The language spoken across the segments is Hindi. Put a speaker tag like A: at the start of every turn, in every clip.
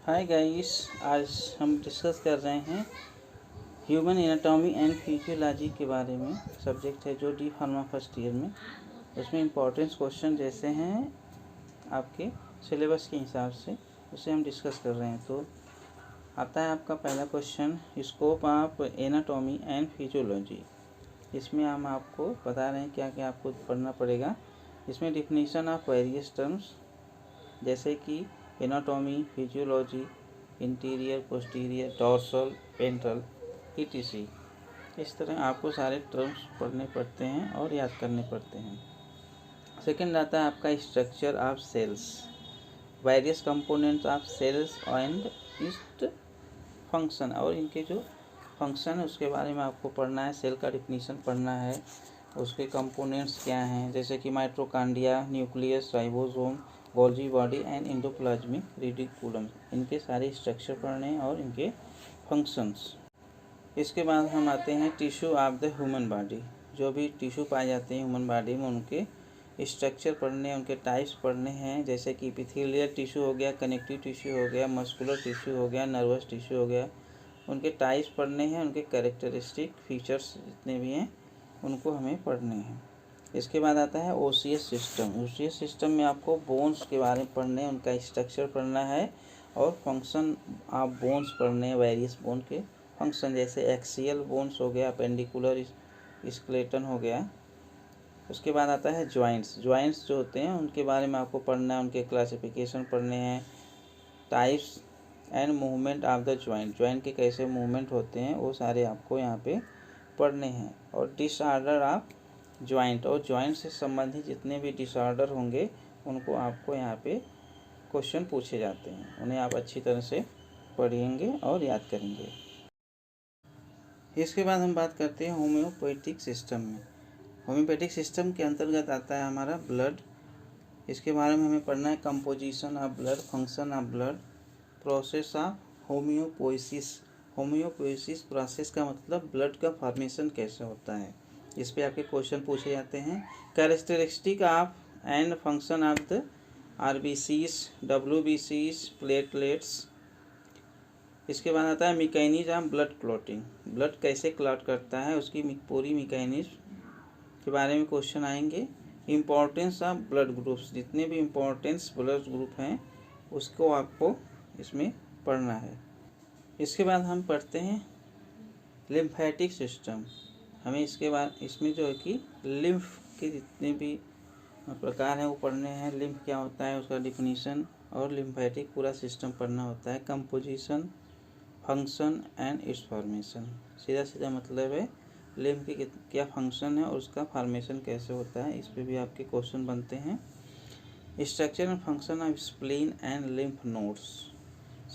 A: हाय गाइस, आज हम डिस्कस कर रहे हैं ह्यूमन एनाटॉमी एंड फिजियोलॉजी के बारे में। सब्जेक्ट है जो डी फार्मा फर्स्ट ईयर में। उसमें इम्पोर्टेंस क्वेश्चन जैसे हैं आपके सिलेबस के हिसाब से, उसे हम डिस्कस कर रहे हैं। तो आता है आपका पहला question, scope of anatomy and physiology. इसमें हम आपको बता रहे हैं क्या क्या आपको पढ़ना पड़ेगा। इसमें डिफिनीशन ऑफ वेरियस टर्म्स जैसे कि anatomy, physiology, interior, posterior, dorsal, ventral, etc. इस तरह आपको सारे टर्म्स पढ़ने पड़ते हैं और याद करने पड़ते हैं। सेकंड आता है आपका structure of cells, various components of cells and its function, और इनके जो फंक्शन है उसके बारे में आपको पढ़ना है। सेल का डिफिनीशन पढ़ना है, उसके कंपोनेंट्स क्या हैं जैसे कि mitochondria, nucleus, ribosome, Golgi body and endoplasmic reticulum. इनके सारे स्ट्रक्चर पढ़ने हैं और इनके फंक्शंस। इसके बाद हम आते हैं tissue of the human body. जो भी टिश्यू पाए जाते हैं ह्यूमन बॉडी में उनके स्ट्रक्चर पढ़ने हैं, उनके टाइप्स पढ़ने हैं। जैसे कि एपिथेलियल टिश्यू हो गया, कनेक्टिव टिश्यू हो गया, मस्कुलर टिश्यू हो गया, नर्वस टिश्यू हो गया। उनके टाइप्स पढ़ने हैं, उनके कैरेक्टरिस्टिक फीचर्स जितने भी हैं उनको हमें पढ़ने हैं। इसके बाद आता है ओसियस सिस्टम। ओसियस सिस्टम में आपको बोन्स के बारे में पढ़ने हैं, उनका स्ट्रक्चर पढ़ना है और फंक्शन आप बोन्स पढ़ने हैं, वेरियस बोन के फंक्शन जैसे एक्सियल बोन्स हो गया, अपेंडिकुलर स्केलेटन हो गया। उसके बाद आता है जॉइंट्स। जॉइंट्स जो होते हैं उनके बारे में आपको पढ़ना है, उनके क्लासिफिकेशन पढ़ने हैं, types and movement of the joint, joint के कैसे मूवमेंट होते हैं वो सारे आपको यहाँ पे पढ़ने हैं। और डिसऑर्डर ऑफ जॉइंट, और जॉइंट से संबंधित जितने भी डिसऑर्डर होंगे उनको आपको यहाँ पे क्वेश्चन पूछे जाते हैं, उन्हें आप अच्छी तरह से पढ़ेंगे और याद करेंगे। इसके बाद हम बात करते हैं होम्योपैथिक सिस्टम में। होम्योपैथिक सिस्टम के अंतर्गत आता है हमारा ब्लड। इसके बारे में हमें पढ़ना है composition of blood, function of blood, process of homeopoiesis. Homeopoiesis process का मतलब ब्लड का फॉर्मेशन कैसे होता है, इस पे आपके क्वेश्चन पूछे जाते हैं। Characteristic of and function of the RBCs, डब्ल्यूबीसीज, प्लेटलेट्स। इसके बाद आता है mechanism of blood clotting, blood कैसे क्लॉट करता है उसकी पूरी मैकेनिज्म के बारे में क्वेश्चन आएंगे। इम्पोर्टेंस ऑफ ब्लड ग्रुप्स, जितने भी इम्पोर्टेंस ब्लड ग्रुप हैं उसको आपको इसमें पढ़ना है। इसके बाद हम पढ़ते हैं लिम्फेटिक सिस्टम। हमें इसके बाद इसमें जो है कि लिम्फ के जितने भी प्रकार हैं वो पढ़ने हैं। लिम्फ क्या होता है उसका डिफिनीशन, और लिम्फेटिक पूरा सिस्टम पढ़ना होता है। Composition, function and it's formation, सीधा सीधा मतलब है लिम्फ की क्या फंक्शन है और उसका फॉर्मेशन कैसे होता है, इस पे भी आपके क्वेश्चन बनते हैं। Structure and function of spleen and lymph nodes,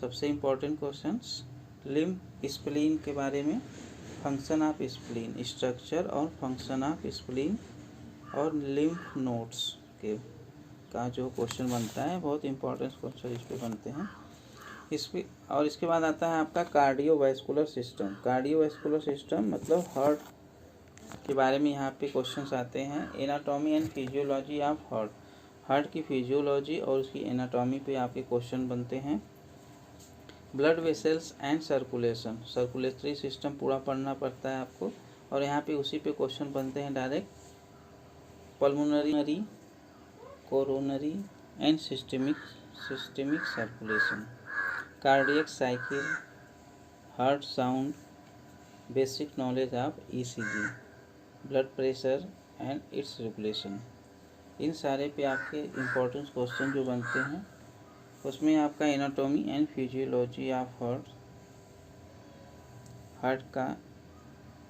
A: सबसे इम्पोर्टेंट क्वेश्चंस। लिम्फ स्प्लीन के बारे में, फंक्शन ऑफ स्प्लीन, स्ट्रक्चर और फंक्शन ऑफ स्प्लीन और लिम्फ नोड्स के का जो क्वेश्चन बनता है, बहुत इंपॉर्टेंट क्वेश्चन इस पे बनते हैं इस पे। और इसके बाद आता है आपका कार्डियोवैस्कुलर सिस्टम। कार्डियोवैस्कुलर सिस्टम मतलब हार्ट के बारे में यहाँ पे क्वेश्चंस आते हैं। Anatomy and physiology of heart, heart की फिजियोलॉजी और उसकी एनाटॉमी पे आपके क्वेश्चन बनते हैं। Blood vessels and circulation, circulatory system पूरा पढ़ना पड़ता है आपको, और यहाँ पे उसी पे क्वेश्चन बनते हैं direct. Pulmonary, coronary and systemic circulation, cardiac cycle, heart sound, basic knowledge of ECG, blood pressure and its regulation. इन सारे पे आपके इम्पोर्टेंट क्वेश्चन जो बनते हैं उसमें आपका anatomy and physiology of heart, heart का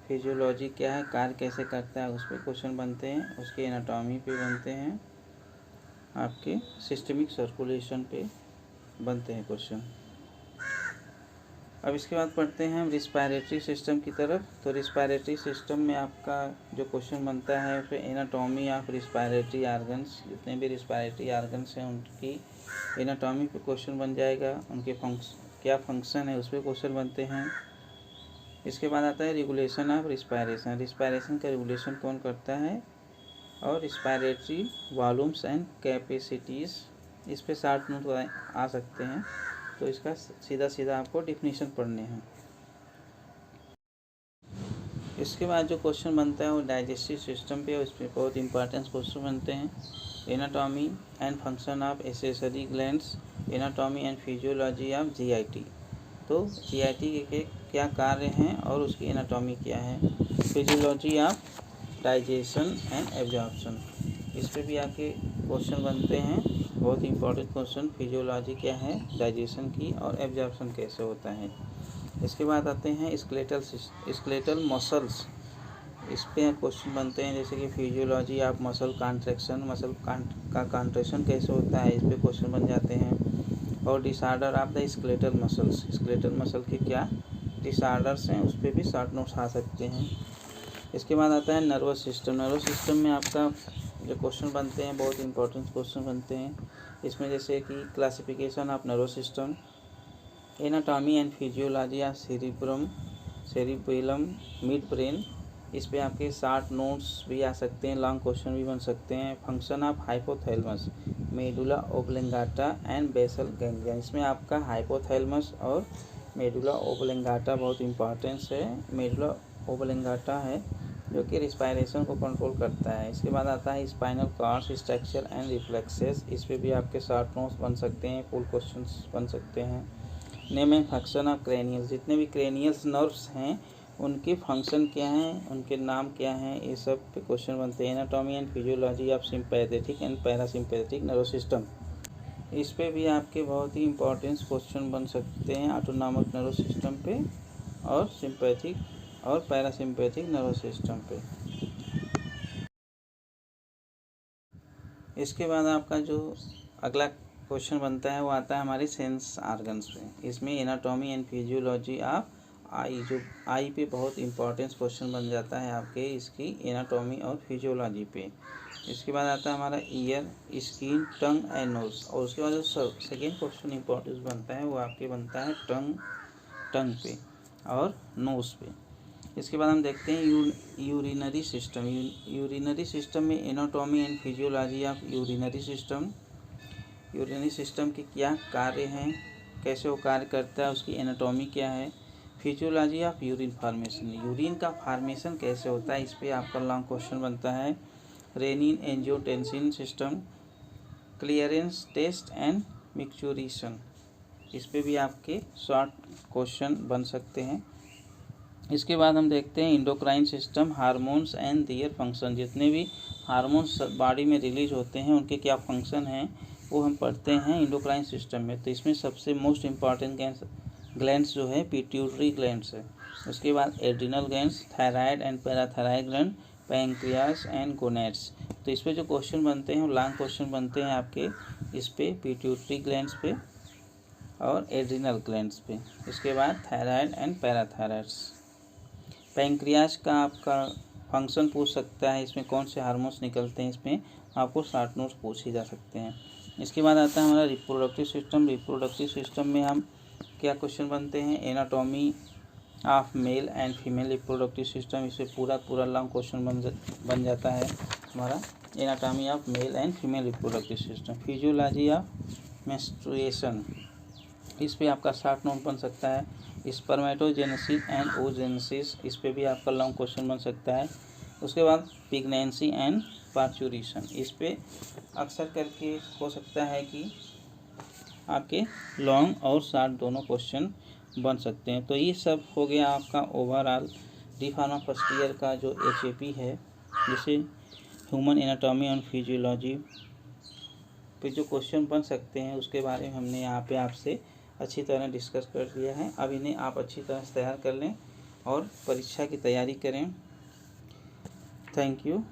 A: फिजियोलॉजी क्या है, कार्य कैसे करता है उस पर क्वेश्चन बनते हैं। उसके एनाटॉमी पे बनते हैं, आपके सिस्टेमिक सर्कुलेशन पे बनते हैं क्वेश्चन। अब इसके बाद पढ़ते हैं हम रिस्पायरेटरी सिस्टम की तरफ। तो रिस्पायरेटरी सिस्टम में आपका जो क्वेश्चन बनता है उसमें एनाटॉमी ऑफ रिस्पायरेटरी आर्गन्स, जितने भी रिस्पायरेटरी आर्गन्स हैं उनकी एनाटॉमी पे क्वेश्चन बन जाएगा। उनके क्या फंक्शन है उस पर क्वेश्चन बनते हैं। इसके बाद आता है रेगुलेशन ऑफ रिस्पायरेशन, रिस्पायरेशन का रेगुलेशन कौन करता है, और रिस्पायरेटरी वॉल्यूम्स एंड कैपेसिटीज़, इस पे 60 नोट आ सकते हैं। तो इसका सीधा सीधा आपको डिफिनीशन पढ़ने हैं। इसके बाद जो क्वेश्चन बनता है वो डाइजेस्टिव सिस्टम पे, उस पर बहुत इंपॉर्टेंट क्वेश्चन बनते हैं। Anatomy and function of accessory glands, anatomy and physiology of GIT. तो जीआईटी के क्या कार्य हैं और उसकी एनाटॉमी क्या है। Physiology of digestion and absorption, इस पे भी आपके क्वेश्चन बनते हैं, बहुत इंपॉर्टेंट क्वेश्चन। फिजियोलॉजी क्या है डाइजेशन की और एब्जॉर्प्शन कैसे होता है। इसके बाद आते हैं स्केलेटल मसल्स, इस पे क्वेश्चन बनते हैं, जैसे कि physiology of muscle contraction, muscle का कॉन्ट्रैक्शन कैसे होता है, इस पे क्वेश्चन बन जाते हैं। और disorder of the skeletal muscles, skeletal muscle के क्या डिसऑर्डर्स हैं, उस पर भी शॉर्ट नोट्स आ सकते हैं। इसके बाद आता है नर्वस सिस्टम। नर्वस सिस्टम में आपका जो क्वेश्चन बनते हैं बहुत इंपॉर्टेंट क्वेश्चन बनते हैं। इसमें जैसे कि classification of nervous system, anatomy and physiology of cerebellum, mid brain, इस पे आपके शॉर्ट नोट्स भी आ सकते हैं, लॉन्ग क्वेश्चन भी बन सकते हैं। Function of hypothalamus, medulla oblongata and basal ganglion, इसमें आपका हाइपोथैलेमस और मेडुला ओब्लिंगाटा बहुत इंपॉर्टेंस है। मेडुला ओब्लिंगाटा है जो कि रिस्पायरेशन को कंट्रोल करता है। इसके बाद आता है spinal cord's structure and reflexes, इस पे भी आपके शॉर्ट नोट्स बन सकते हैं, फुल क्वेश्चंस बन सकते हैं। Name and function of cranial, जितने भी क्रेनियल्स नर्व्स हैं उनके फंक्शन क्या हैं, उनके नाम क्या हैं, ये सब पे क्वेश्चन बनते हैं। Anatomy and physiology of sympathetic and parasympathetic nervous system, इस पे भी आपके बहुत ही इंपॉर्टेंट क्वेश्चन बन सकते हैं, ऑटोनॉमिक नर्वस सिस्टम पे और सिंपैथिक और पैरासिम्पैथिक नर्वस सिस्टम पे। इसके बाद आपका जो अगला क्वेश्चन बनता है वो आता है हमारे सेंस आर्गन्स पे। इसमें एनाटॉमी एंड फिजियोलॉजी ऑफ आई, जो आई पे बहुत इंपॉर्टेंट क्वेश्चन बन जाता है आपके इसकी एनाटॉमी और फिजियोलॉजी पे। इसके बाद आता है हमारा ear, skin, tongue and nose, और उसके बाद जो सेकेंड क्वेश्चन इंपॉर्टेंट बनता है वो आपके बनता है टंग पे और नोज पे। इसके बाद हम देखते हैं यूरिनरी सिस्टम। यूरिनरी सिस्टम में anatomy and physiology of urinary system, urinary system के क्या कार्य हैं, कैसे वो कार्य करता है, उसकी एनाटॉमी क्या है। Physiology of urine formation, urine का फार्मेशन कैसे होता है, इस पर आपका लॉन्ग क्वेश्चन बनता है। Renin angiotensin system, clearance test and micturition, इस पे भी आपके शॉर्ट क्वेश्चन बन सकते हैं। इसके बाद हम देखते हैं endocrine system, hormones and their function, जितने भी हार्मोन्स बॉडी में रिलीज होते हैं उनके क्या फंक्शन हैं वो हम पढ़ते हैं इंडोक्राइन सिस्टम में। तो इसमें सबसे मोस्ट इम्पॉर्टेंट ग्लैंड्स जो है पिट्यूटरी ग्लैंड्स है। उसके बाद adrenal glands, thyroid and parathyroid gland, pancreas and gonads. तो इस पर जो क्वेश्चन बनते हैं वो लॉन्ग क्वेश्चन बनते हैं आपके इस पे पिट्यूटरी ग्लैंड्स पे और एड्रिनल ग्लैंड्स पे। इसके बाद थायराइड एंड पैराथायराइड्स। पैंक्रियाज का आपका फंक्शन पूछ सकता है, इसमें कौन से हार्मोन्स निकलते हैं, इसमें आपको शॉर्ट नोट्स पूछे जा सकते हैं। इसके बाद आता है हमारा रिप्रोडक्टिव सिस्टम। रिप्रोडक्टिव सिस्टम में हम क्या क्वेश्चन बनते हैं, anatomy of male and female reproductive system, इससे पूरा लॉन्ग क्वेश्चन बन जाता है हमारा anatomy of male and female reproductive system. Physiology of menstruation, इस पे आपका शॉर्ट नोट बन सकता है। स्पर्मेटोजेनेसिस एंड ओजेनेसिस, इस पे भी आपका लॉन्ग क्वेश्चन बन सकता है। उसके बाद प्रेगनेंसी एंड पार्चुरेशन, इस पे अक्सर करके हो सकता है कि आपके लॉन्ग और शॉर्ट दोनों क्वेश्चन बन सकते हैं। तो ये सब हो गया आपका overall D pharma first year का जो HAP है, जिसे ह्यूमन एनाटॉमी एंड फिजियोलॉजी पे जो क्वेश्चन बन सकते हैं उसके बारे में हमने यहाँ पे आपसे अच्छी तरह डिस्कस कर लिया है। अब इन्हें आप अच्छी तरह से तैयार कर लें और परीक्षा की तैयारी करें। Thank you.